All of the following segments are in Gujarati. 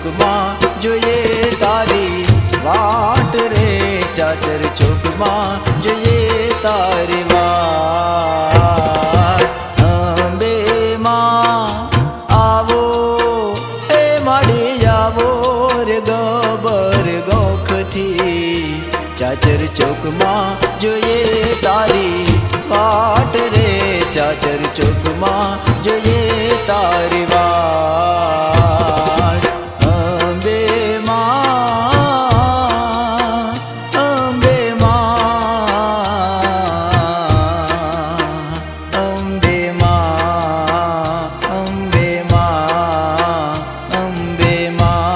ચોકમાં જોઈએ તારી વાટ રે, ચાચર ચોકમાં જોઈએ તારી વાટ. અંબે માં આવો એ માડી આવો રે ગબર ગોખથી, ચાચર ચોકમાં જોઈએ તારી વાટ રે, ચાચર ચોકમાં જોઈએ તારી વાટ. અંબે માં, અંબે માં, અંબે માં, અંબે માં, અંબે માં.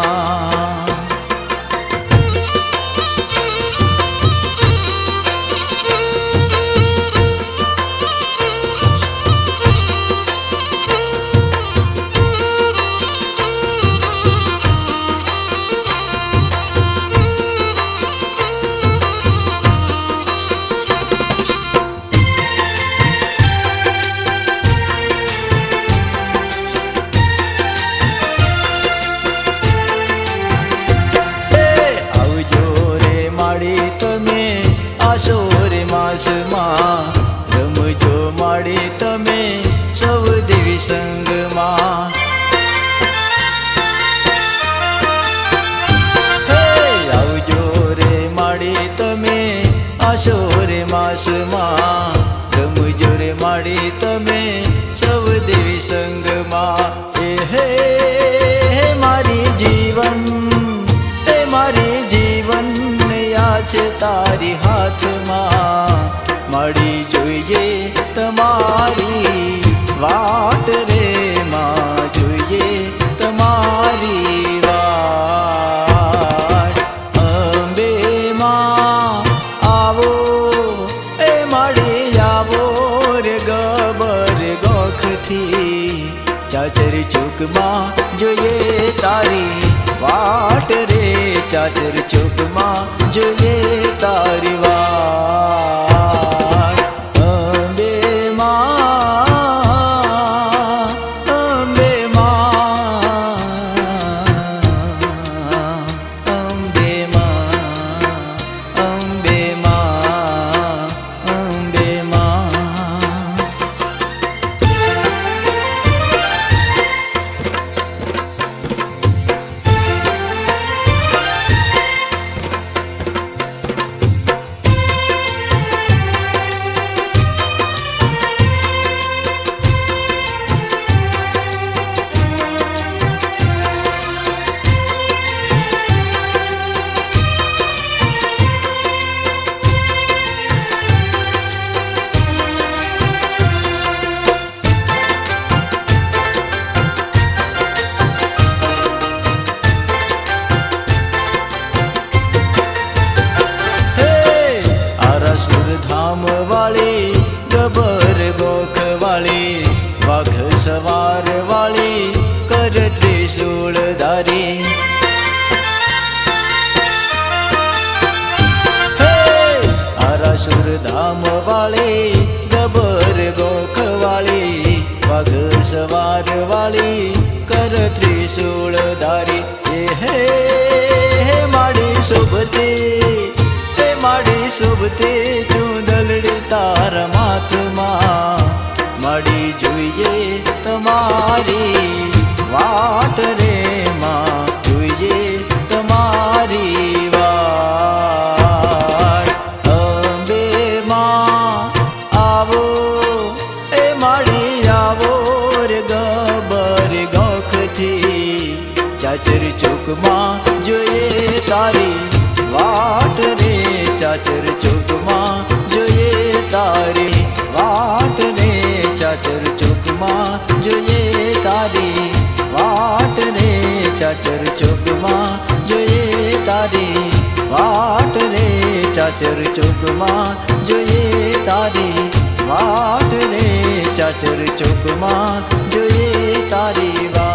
આશોર માસમાં રમજો માડી તમે સૌ દેવી સંગમાં. હે આવજો રે માડી તમે આશોર માસમાં, રમજો રે માડી તમે સૌ દેવી સંગમાં. હે મારી જીવન, હે મારી જીવન છે તારી હાથમાં, માડી જોઈએ તમારી વાટ રે માં, જોઈએ તમારી વાટ. અંબે માં આવો એ માડી આવો રે ગબર ગોખથી, ચાચર ચોકમાં જોઈએ તારી વાટ રે, ચાચર ચોકમાં જોઈએ તારી વાટ. અંબે માં, અંબે માં, અંબે માં, અંબે માં, અંબે માં. ધામ વાળી ગબર ગોખ વાળી, વાઘ સવાર વાળી કર ત્રિશૂળ ધારી. આરાસુર ધામ વાળી ગબર ગોખ વાળી, વાઘ સવાર વાળી કર ત્રિશૂળ ધારી. હે માડી શોભતી, હે માડી શોભતી ચૂંદલડી તારા માથમાં, માડી જોઈએ તમારી વાટ રે માં, જોઈએ તમારી વાટ. અંબે માં આવો એ માડી આવો રે ગબર ગોખથી, ચાચર ચોકમાં જોઈએ તારી વાટ રે, ચાચર ચોકમાં જોઈએ તારી વાટ રે, ચાચર ચોકમાં જોઈએ તારી વાટ રે, ચાચર ચોકમાં જોઈએ તારી વાટ રે, ચાચર ચોકમાં જોઈએ તારી વાટ રે, ચાચર ચોકમાં જોઈએ તારી વાટ.